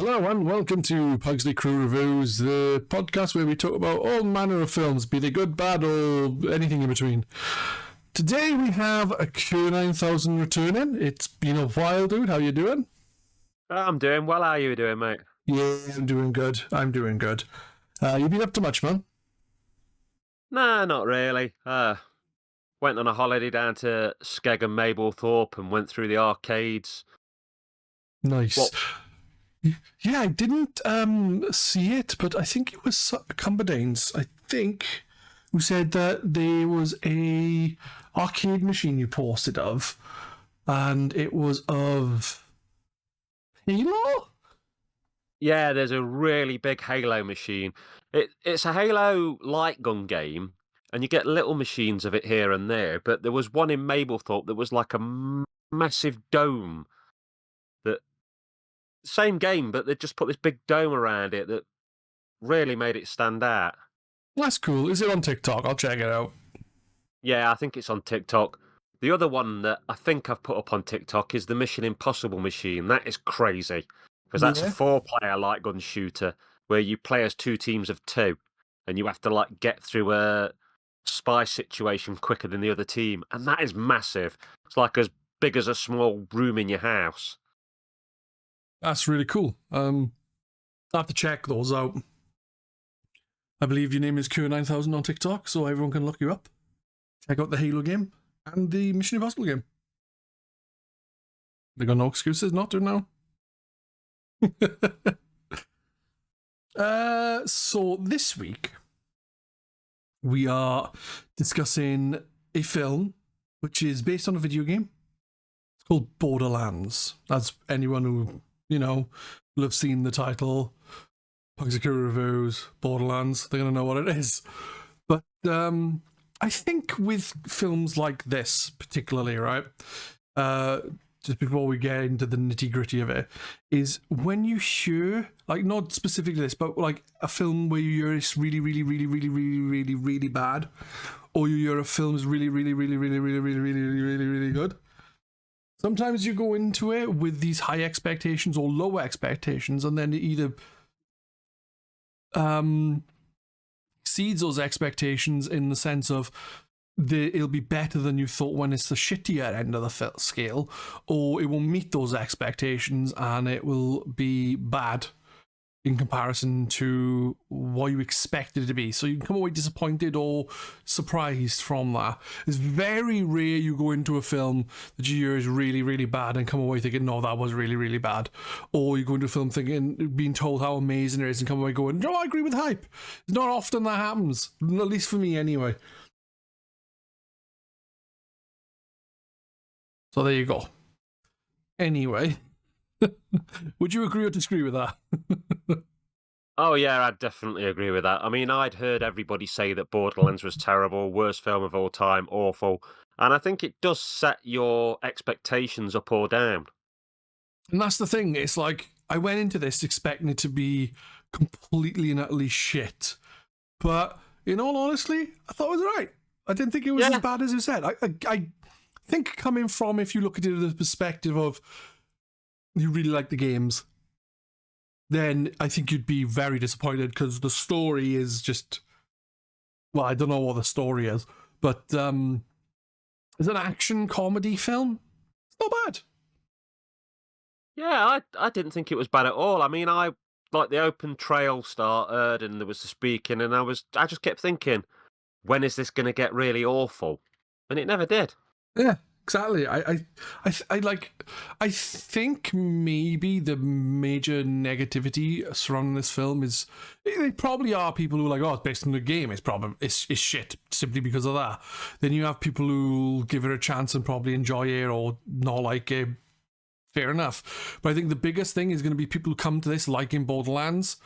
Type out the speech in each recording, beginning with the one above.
Hello and welcome to Pugsley Crew Reviews, the podcast where we talk about all manner of films, be they good, bad, or anything in between. Today we have a Q9000 returning. It's been a while, dude. How you doing? I'm doing well. How are you doing, mate? Yeah, I'm doing good. You been up to much, man? Nah, not really. Went on a holiday down to Skeg and Mablethorpe and went through the arcades. Nice. What? Yeah, I didn't see it, but I think it was Cumberdanes, I think, who said that there was a arcade machine you posted of, and it was of Halo? Yeah, there's a really big Halo machine. It's a Halo light gun game, and you get little machines of it here and there, but there was one in Mablethorpe that was like a massive dome. That same game, but they just put this big dome around it that really made it stand out. That's cool. Is it on TikTok? I'll check it out. Yeah, I think it's on TikTok. The other one that I think I've put up on TikTok is the Mission Impossible machine. That is crazy, because that's a 4-player light gun shooter where you play as 2 teams of 2, and you have to like get through a spy situation quicker than the other team, and that is massive. It's like as big as a small room in your house. That's really cool. I'll have to check those out. I believe your name is Q9000 on TikTok, so everyone can look you up. Check out the Halo game and the Mission Impossible game. They got no excuses not to now. So this week we are discussing a film which is based on a video game. It's called Borderlands. As anyone who, will have seen the title, Pugsley Crew Reviews, Borderlands, they're going to know what it is. But I think with films like this particularly, right, just before we get into the nitty-gritty of it, is when you hear, like, not specifically this, but like a film where you hear it's really, really, really, really, really, really, really bad, or you hear a film is really, really, really, really, really, really, really, really, really, really good. Sometimes you go into it with these high expectations or lower expectations, and then it either exceeds those expectations in the sense of it'll be better than you thought when it's the shittier end of the scale, or it will meet those expectations and it will be bad in comparison to what you expected it to be. So you can come away disappointed or surprised from that. It's very rare you go into a film that you hear is really, really bad and come away thinking, no, that was really, really bad. Or you go into a film being told how amazing it is and come away going, no, I agree with hype. It's not often that happens, at least for me anyway. So there you go. Anyway, would you agree or disagree with that? Oh, yeah, I'd definitely agree with that. I mean, I'd heard everybody say that Borderlands was terrible, worst film of all time, awful. And I think it does set your expectations up or down. And that's the thing. It's like, I went into this expecting it to be completely and utterly shit. But in all honesty, I thought it was right. I didn't think it was as bad as you said. I think coming from, if you look at it as a perspective of you really like the games, then I think you'd be very disappointed because the story is just, well, I don't know what the story is, but it's an action comedy film. It's not bad. Yeah, I didn't think it was bad at all. I mean, I like the open trail started and there was the speaking, and I just kept thinking, when is this going to get really awful? And it never did. Yeah, exactly. I think maybe the major negativity surrounding this film is they probably are people who are like, oh, it's based on the game. It's shit simply because of that. Then you have people who give it a chance and probably enjoy it or not like it. Fair enough. But I think the biggest thing is going to be people who come to this liking Borderlands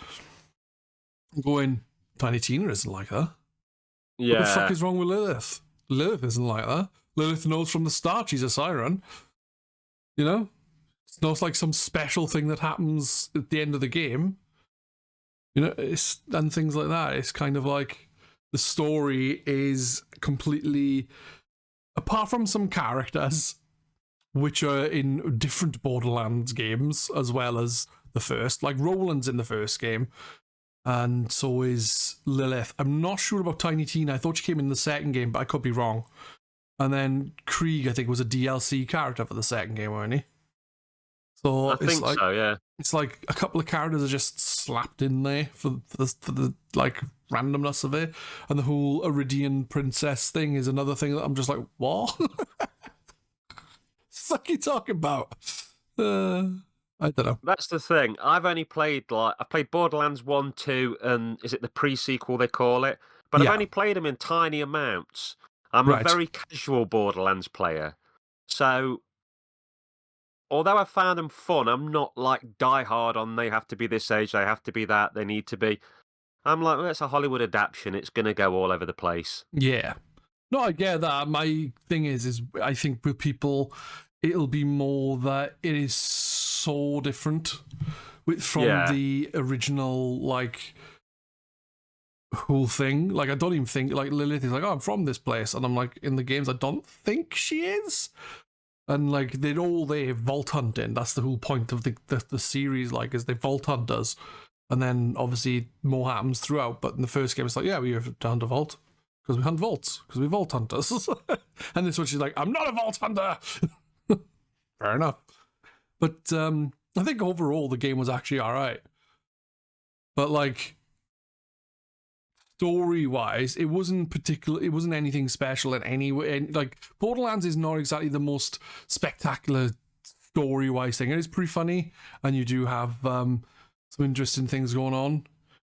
going, Tiny Tina isn't like that. Yeah. What the fuck is wrong with Lilith? Lilith isn't like that. Lilith knows from the start she's a siren. It's not like some special thing that happens at the end of the game. And things like that. It's kind of like the story is completely, apart from some characters which are in different Borderlands games, as well as the first. Like, Roland's in the first game, and so is Lilith. I'm not sure about Tiny Tina. I thought she came in the second game, but I could be wrong. And then Krieg, I think, was a DLC character for the second game, weren't he? So I think so, yeah. It's like a couple of characters are just slapped in there for the like randomness of it, and the whole Iridian princess thing is another thing that I'm just like, what? It's like you talking about. I don't know. That's the thing. I've played Borderlands 1, 2, and is it the pre-sequel they call it? But Yeah. I've only played them in tiny amounts. I'm a very casual Borderlands player. So, although I found them fun, I'm not like diehard on they have to be this age, they have to be that, they need to be. I'm like, well, it's a Hollywood adaptation. It's going to go all over the place. Yeah. No, I get that. My thing is I think with people, it'll be more that it is so different from the original, like, whole thing. Like, I don't even think, like, Lilith is like, oh, I'm from this place. And I'm like, in the games, I don't think she is. And, like, they're all there vault hunting. That's the whole point of the series, like, is they vault hunters. And then, obviously, more happens throughout. But in the first game, it's like, yeah, we have to hunt a vault. Because we hunt vaults. Because we're vault hunters. And this one, she's like, I'm not a vault hunter! Fair enough. But I think overall, the game was actually all right. But, like, story-wise, it wasn't anything special in any way. Like, Borderlands is not exactly the most spectacular story-wise thing. It is pretty funny, and you do have some interesting things going on.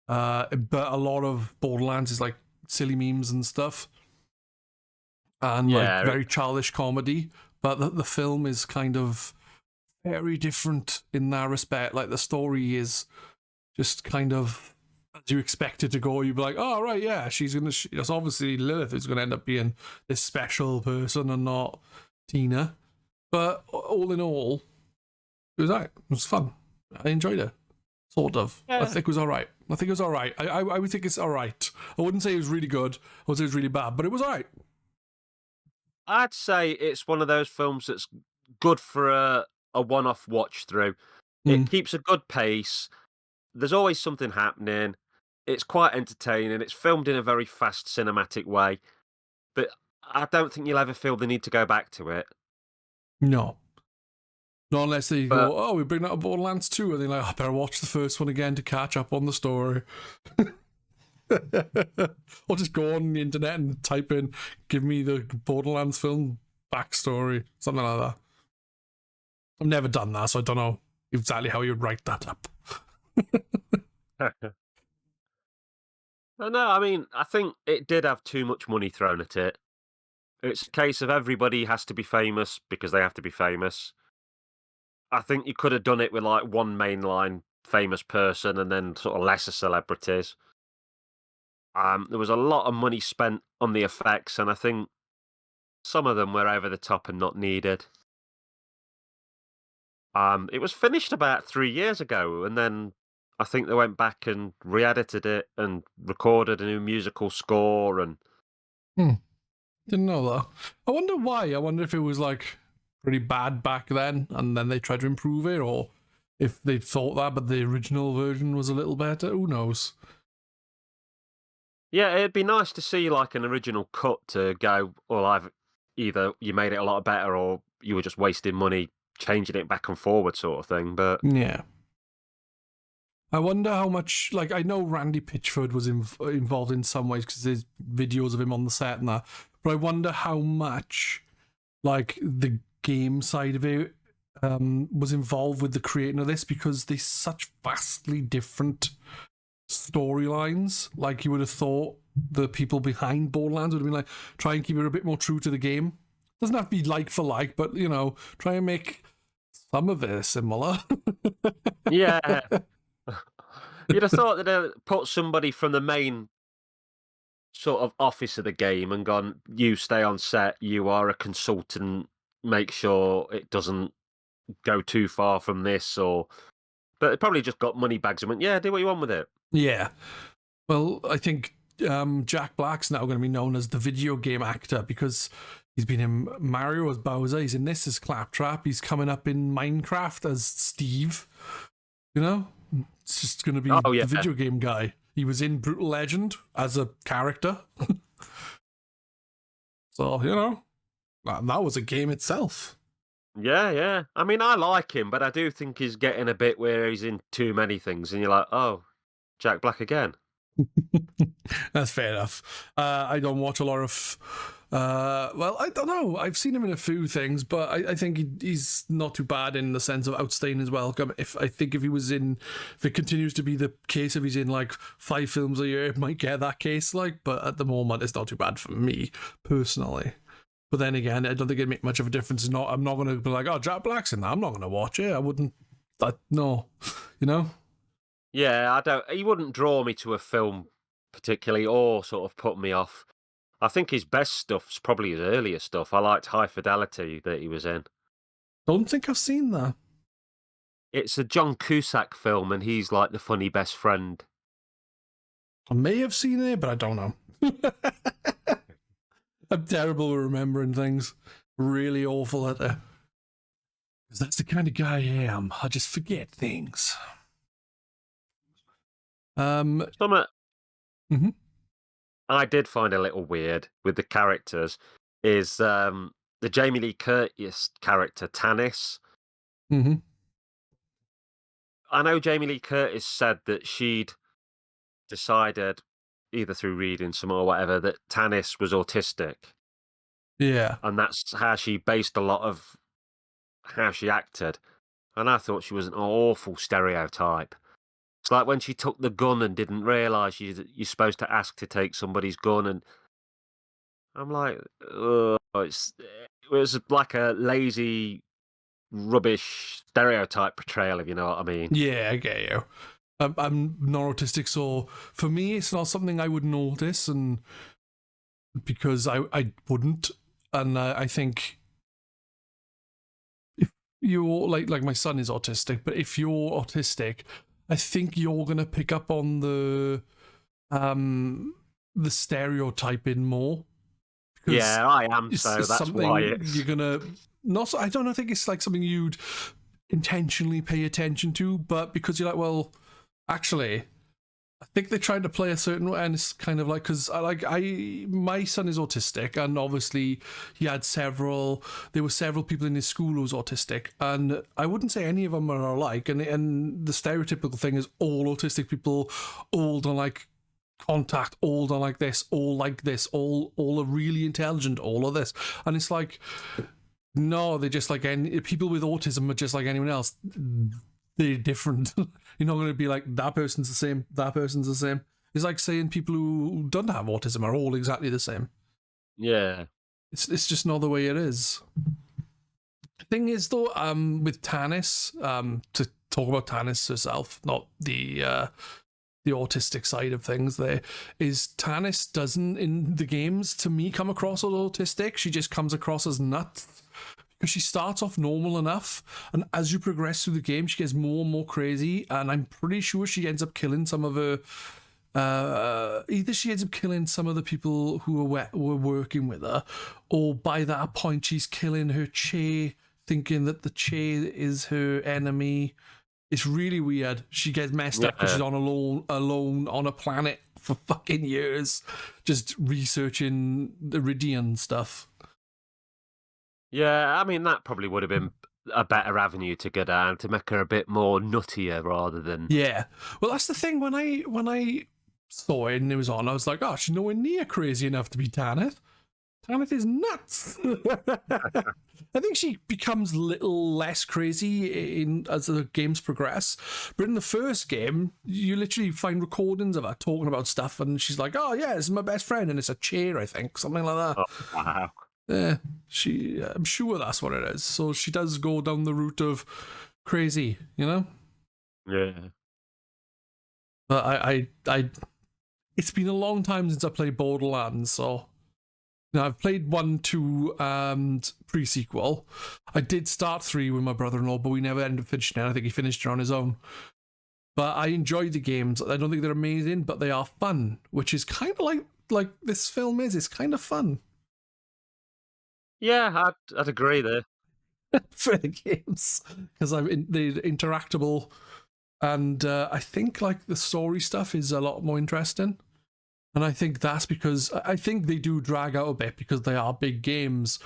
But a lot of Borderlands is like silly memes and stuff, and like very childish comedy. But the film is kind of very different in that respect. Like, the story is just kind of as you expect it to go. You'd be like, oh, right, yeah, that's obviously Lilith is going to end up being this special person and not Tina. But all in all, it was fun. I enjoyed it. Sort of. Yeah. I think it was all right. I would think it's all right. I wouldn't say it was really good. I would say it was really bad, but it was all right. I'd say it's one of those films that's good for a one-off watch through. It keeps a good pace. There's always something happening. It's quite entertaining. It's filmed in a very fast cinematic way. But I don't think you'll ever feel the need to go back to it. No. Not unless they go, oh, we bring out a Borderlands 2, and they're like, I better watch the first one again to catch up on the story. Or just go on the internet and type in, give me the Borderlands film backstory, something like that. I've never done that, so I don't know exactly how you'd write that up. No, I mean, I think it did have too much money thrown at it. It's a case of everybody has to be famous because they have to be famous. I think you could have done it with like one mainline famous person and then sort of lesser celebrities. There was a lot of money spent on the effects, and I think some of them were over the top and not needed. It was finished about 3 years ago, and then I think they went back and re-edited it and recorded a new musical score. And didn't know that. I wonder why. I wonder if it was like pretty bad back then, and then they tried to improve it, or if they thought that, but the original version was a little better. Who knows? Yeah, it'd be nice to see like an original cut to go, well, either you made it a lot better or you were just wasting money changing it back and forward sort of thing. But yeah. I wonder how much, like, I know Randy Pitchford was involved in some ways because there's videos of him on the set and that, but I wonder how much, like, the game side of it was involved with the creating of this, because there's such vastly different storylines. Like, you would have thought the people behind Borderlands would have been like, try and keep it a bit more true to the game. Doesn't have to be like for like, but, you know, try and make some of it similar. Yeah. You'd have thought that they'd put somebody from the main sort of office of the game and gone, you stay on set, you are a consultant, make sure it doesn't go too far from this, but they probably just got money bags and went, yeah, do what you want with it. Yeah. Well, I think Jack Black's now going to be known as the video game actor because he's been in Mario as Bowser, he's in this as Claptrap, he's coming up in Minecraft as Steve. You know, it's just going to be Oh, yeah. the video game guy. He was in Brutal Legend as a character. So, you know, that was a game itself. Yeah. I mean, I like him, but I do think he's getting a bit where he's in too many things, and you're like, oh, Jack Black again. That's fair enough. I don't watch a lot of. Well, I don't know. I've seen him in a few things, but I think he's not too bad in the sense of outstaying his welcome. If it continues to be the case, if he's in like 5 films a year, it might get that case. But at the moment, it's not too bad for me personally. But then again, I don't think it'd make much of a difference. I'm not going to be like, oh, Jack Black's in that. I'm not going to watch it. I wouldn't. No, you know. Yeah, he wouldn't draw me to a film particularly, or sort of put me off. I think his best stuff's probably his earlier stuff. I liked High Fidelity that he was in. Don't think I've seen that. It's a John Cusack film, and he's like the funny best friend. I may have seen it, but I don't know. I'm terrible at remembering things. Really awful at it. Because that's the kind of guy I am. I just forget things. Mm-hmm. I did find a little weird with the characters is the Jamie Lee Curtis character, Tanis. Mm-hmm. I know Jamie Lee Curtis said that she'd decided, either through reading some or whatever, that Tanis was autistic. Yeah. And that's how she based a lot of how she acted. And I thought she was an awful stereotype. It's like when she took the gun and didn't realise you're supposed to ask to take somebody's gun, and I'm like, oh, it was like a lazy, rubbish stereotype portrayal, if you know what I mean. Yeah, I get you. I'm not autistic, so for me, it's not something I would notice, and because I wouldn't, and I think if you're like my son is autistic, but if you're autistic, I think you're gonna pick up on the stereotyping more. Yeah, I am. So that's why you're gonna not. I don't know. I think it's like something you'd intentionally pay attention to, but because you're like, well, actually, I think they're trying to play a certain way, and it's kind of like because my son is autistic, and obviously there were several people in his school who was autistic, and I wouldn't say any of them are alike, and the stereotypical thing is all autistic people all don't like contact, all don't like this, all are really intelligent, all of this, and it's like, no, they're just like people with autism are just like anyone else. They're different. You're not going to be like, that person's the same, that person's the same. It's like saying people who don't have autism are all exactly the same. Yeah. It's just not the way it is. The thing is, though, with Tanis, to talk about Tanis herself, not the autistic side of things, there is Tanis doesn't, in the games, to me, come across as autistic. She just comes across as nuts. Because she starts off normal enough, and as you progress through the game, she gets more and more crazy, and I'm pretty sure she ends up killing some of her... either she ends up killing some of the people who were working with her, or by that point she's killing her Che, thinking that the Che is her enemy. It's really weird. She gets messed up because she's on alone on a planet for fucking years, just researching Iridian stuff. Yeah, I mean, that probably would have been a better avenue to go down, to make her a bit more nuttier rather than... Yeah. Well, that's the thing. When I saw it and it was on, I was like, oh, she's nowhere near crazy enough to be Tanith. Tanith is nuts. I think she becomes a little less crazy as the games progress. But in the first game, you literally find recordings of her talking about stuff, and she's like, oh, yeah, this is my best friend, and it's a chair, I think, something like that. Oh, wow. Yeah, I'm sure that's what it is. So she does go down the route of crazy, you know? Yeah. But I it's been a long time since I played Borderlands, so now I've played 1, 2, and pre-sequel. I did start 3 with my brother-in-law, but we never ended up finishing it. I think he finished it on his own. But I enjoyed the games. I don't think they're amazing, but they are fun, which is kind of like this film is. It's kind of fun. Yeah, I'd agree there. For the games, because the interactable And I think like the story stuff is a lot more interesting. And I think that's because I think they do drag out a bit because they are big games.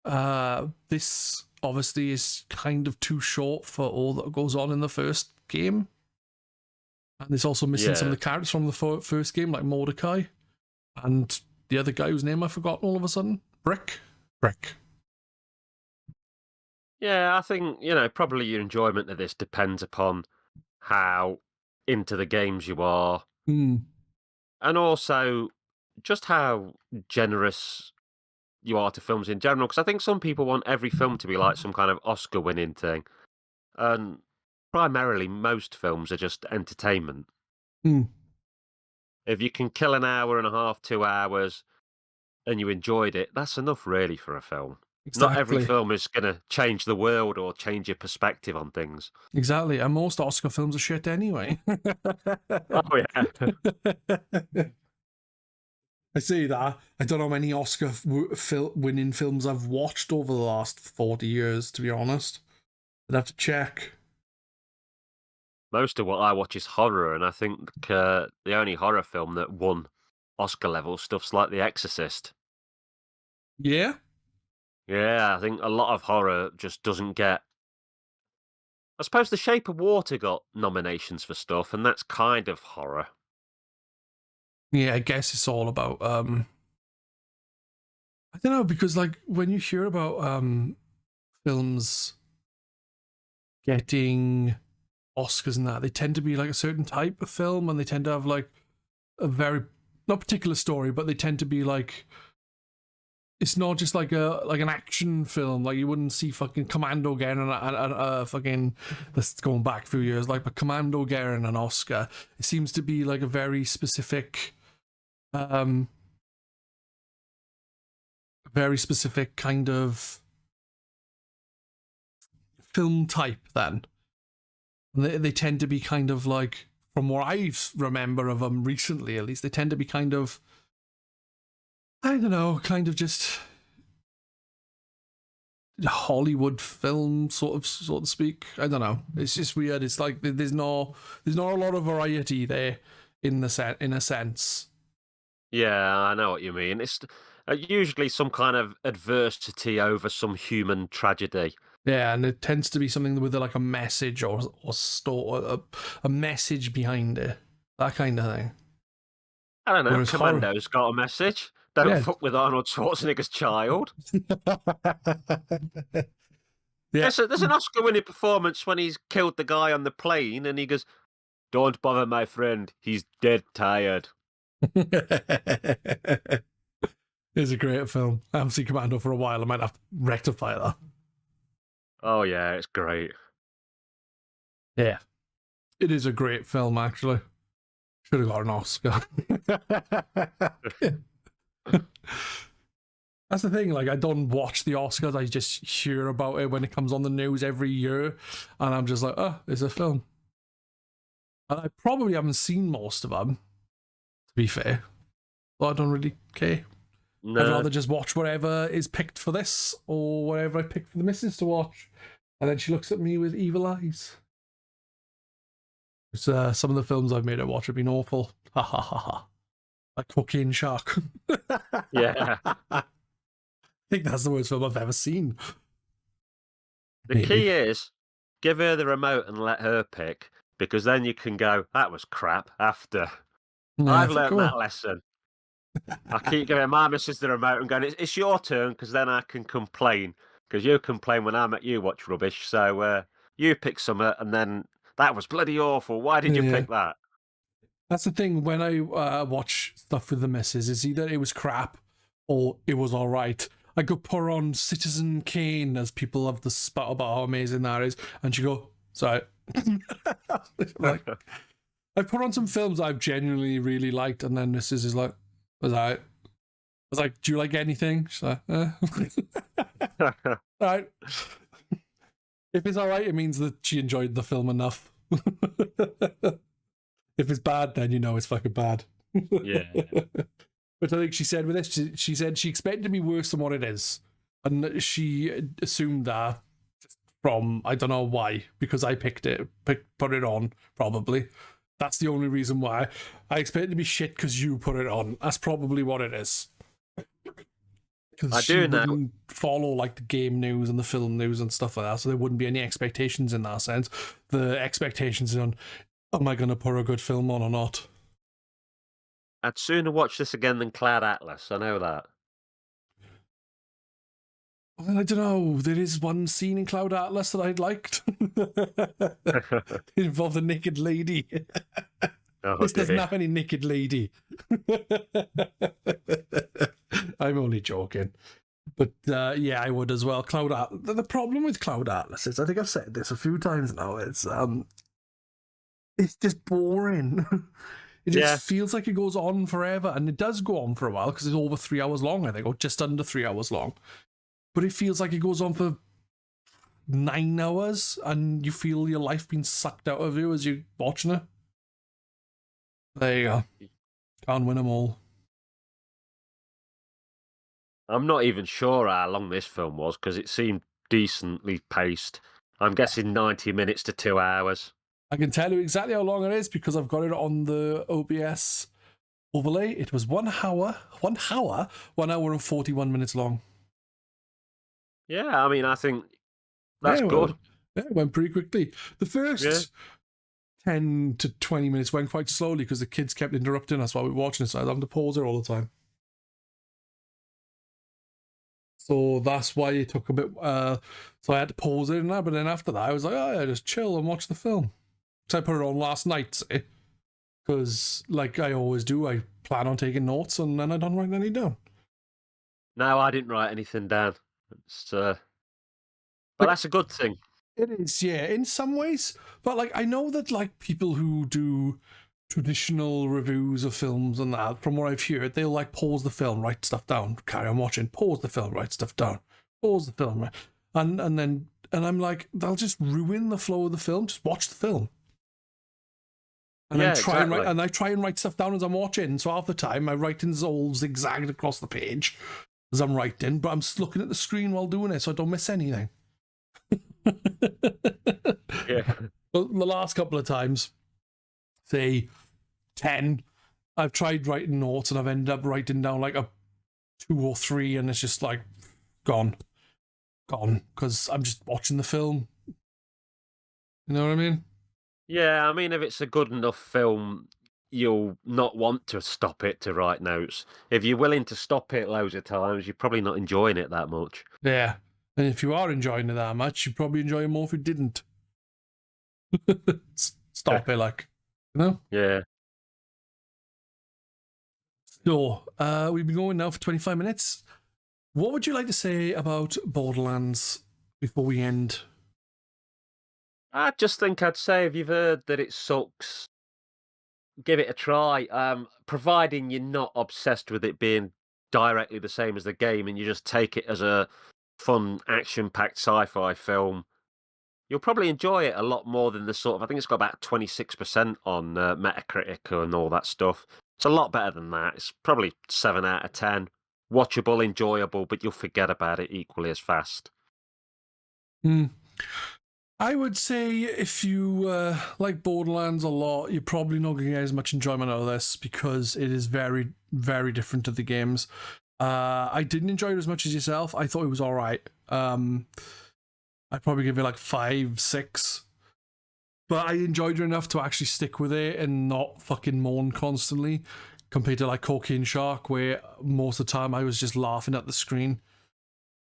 This obviously is kind of too short for all that goes on in the first game. And it's also missing some of the characters from the first game, like Mordecai. And the other guy whose name I've forgotten all of a sudden. Brick. Yeah, I think, probably your enjoyment of this depends upon how into the games you are. Mm. And also just how generous you are to films in general. Because I think some people want every film to be like some kind of Oscar-winning thing. And primarily, most films are just entertainment. Mm. If you can kill an hour and a half, 2 hours, and you enjoyed it, that's enough really for a film. Exactly. Not every film is going to change the world or change your perspective on things. Exactly. And most Oscar films are shit anyway. Oh, yeah. I say that. I don't know how many Oscar winning films I've watched over the last 40 years, to be honest. I'd have to check. Most of what I watch is horror, and I think the only horror film that won Oscar level stuff's like The Exorcist. Yeah? Yeah, I think a lot of horror just doesn't get... I suppose The Shape of Water got nominations for stuff, and that's kind of horror. Yeah, I guess it's all about... I don't know, because like when you hear about films getting Oscars and that, they tend to be like a certain type of film, and they tend to have like a very... not particular story, but they tend to be like... It's not just like an action film. Like you wouldn't see fucking Commando getting a fucking... This is going back a few years. Like, but Commando getting an Oscar. It seems to be like a very specific, kind of film type. Then and they tend to be kind of like, from what I remember of them recently, at least, they tend to be kind of... I don't know, kind of just Hollywood film, so to speak. I don't know. It's just weird. It's like there's not a lot of variety there in a sense. Yeah, I know what you mean. It's usually some kind of adversity over some human tragedy. Yeah, and it tends to be something with like a message or a message behind it, that kind of thing. I don't know. Whereas Commando's got a message. Don't fuck with Arnold Schwarzenegger's child. Yeah. There's an Oscar-winning performance when he's killed the guy on the plane, and he goes, "Don't bother my friend. He's dead tired." It's a great film. I haven't seen Commando for a while. I might have to rectify that. Oh yeah, it's great. Yeah, it is a great film. Actually, should have got an Oscar. That's the thing, like, I don't watch the Oscars, I just hear about it when it comes on the news every year, and I'm just like, oh, it's a film. And I probably haven't seen most of them, to be fair, but I don't really care. No. I'd rather just watch whatever is picked for this, or whatever I picked for the missus to watch, and then she looks at me with evil eyes. Some of the films I've made her watch have been awful. Ha ha ha ha. Like Cocaine Shark. Yeah. I think that's the worst film I've ever seen. The key is, give her the remote and let her pick, because then you can go, that was crap, after. Yeah, I've learned that lesson. I keep giving my missus the remote and going, it's your turn, because then I can complain. Because you complain when I make you watch rubbish, so you pick something, and then, that was bloody awful, why did you pick that? That's the thing, when I watch stuff with the missus, is either it was crap, or it was alright. I could put on Citizen Kane, as people have the spout about how amazing that is, and she go, sorry. Like, I put on some films I've genuinely really liked, and then Mrs. is like, was that it? I was like, do you like anything? She's like, alright. If it's alright, it means that she enjoyed the film enough. If it's bad, then you know it's fucking bad. Yeah. But I think she said with this, she said she expected it to be worse than what it is. And she assumed that from, I don't know why, because I put it on, probably. That's the only reason why. I expect it to be shit because you put it on. That's probably what it is. Because she wouldn't follow like the game news and the film news and stuff like that, so there wouldn't be any expectations in that sense. The expectations on, am I going to put a good film on or not? I'd sooner watch this again than Cloud Atlas, I know that. Well, I don't know. There is one scene in Cloud Atlas that I'd liked. It involved a naked lady. This doesn't have any naked lady. I'm only joking. But yeah, I would as well. Cloud Atlas. The problem with Cloud Atlas is, I think I've said this a few times now, it's just boring. It just feels like it goes on forever, and it does go on for a while because it's over 3 hours long, I think, or just under 3 hours long. But it feels like it goes on for 9 hours, and you feel your life being sucked out of you as you're watching it. There you go. Can't win them all. I'm not even sure how long this film was because it seemed decently paced. I'm guessing 90 minutes to 2 hours. I can tell you exactly how long it is because I've got it on the OBS overlay. It was 1 hour and 41 minutes long. Yeah, I mean, I think that's good. Yeah, it went pretty quickly. The first 10 to 20 minutes went quite slowly because the kids kept interrupting us while we were watching it, so I was having to pause it all the time. So that's why it took a bit. So I had to pause it and that, but then after that, I was like, oh yeah, just chill and watch the film. So I put it on last night because, like I always do, I plan on taking notes and then I don't write any down. No, I didn't write anything down. But that's a good thing. It is, yeah, in some ways. But like, I know that like people who do traditional reviews of films and that, from what I've heard, they'll like pause the film, write stuff down, carry on watching, pause the film, write stuff down, pause the film, right? And I'm like, they'll just ruin the flow of the film. Just watch the film. And I try and write stuff down as I'm watching. So half the time my writing's all zigzagged across the page as I'm writing, but I'm just looking at the screen while doing it so I don't miss anything. Yeah. Well, the last couple of times, say 10, I've tried writing notes and I've ended up writing down like a 2 or 3 and it's just like gone because I'm just watching the film. You know what I mean? Yeah, I mean, if it's a good enough film, you'll not want to stop it to write notes. If you're willing to stop it loads of times, you're probably not enjoying it that much. Yeah. And if you are enjoying it that much, you'd probably enjoy it more if you didn't. Stop it, like, you know? Yeah. So, we've been going now for 25 minutes. What would you like to say about Borderlands before we end? I just think I'd say if you've heard that it sucks, give it a try. Providing you're not obsessed with it being directly the same as the game and you just take it as a fun, action-packed sci-fi film, you'll probably enjoy it a lot more than the sort of... I think it's got about 26% on Metacritic and all that stuff. It's a lot better than that. It's probably 7 out of 10. Watchable, enjoyable, but you'll forget about it equally as fast. I would say if you like Borderlands a lot, you're probably not going to get as much enjoyment out of this because it is very, very different to the games. I didn't enjoy it as much as yourself. I thought it was all right. I'd probably give it like 5, 6. But I enjoyed it enough to actually stick with it and not fucking moan constantly, compared to like Cocaine Shark, where most of the time I was just laughing at the screen,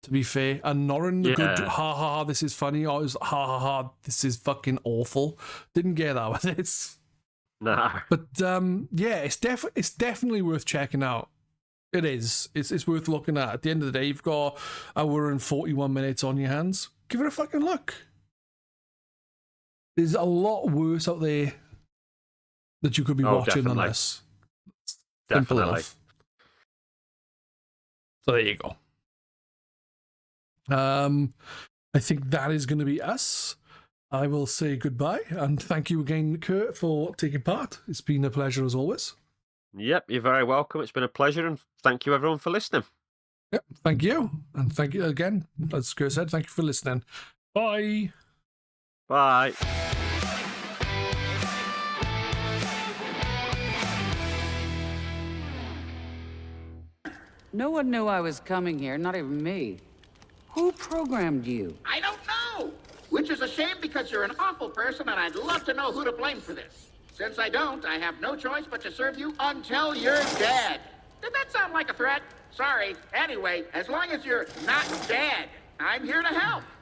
to be fair. And not in the good, ha ha ha, this is funny, or it was ha ha ha, this is fucking awful. Didn't get that with this. Nah. But yeah, it's definitely worth checking out. It is. It's worth looking at. At the end of the day, you've got 1 hour and 41 minutes on your hands. Give it a fucking look. There's a lot worse out there that you could be watching than this. Simple enough. So there you go. I think that is going to be us. I will say goodbye and thank you again, Kurt, for taking part. It's been a pleasure as always. Yep, you're very welcome. It's been a pleasure, and thank you everyone for listening. Yep, thank you. And thank you again, as Kurt said, thank you for listening. Bye. Bye. No one knew I was coming here, not even me. Who programmed you? I don't know! Which is a shame because you're an awful person and I'd love to know who to blame for this. Since I don't, I have no choice but to serve you until you're dead. Did that sound like a threat? Sorry. Anyway, as long as you're not dead, I'm here to help.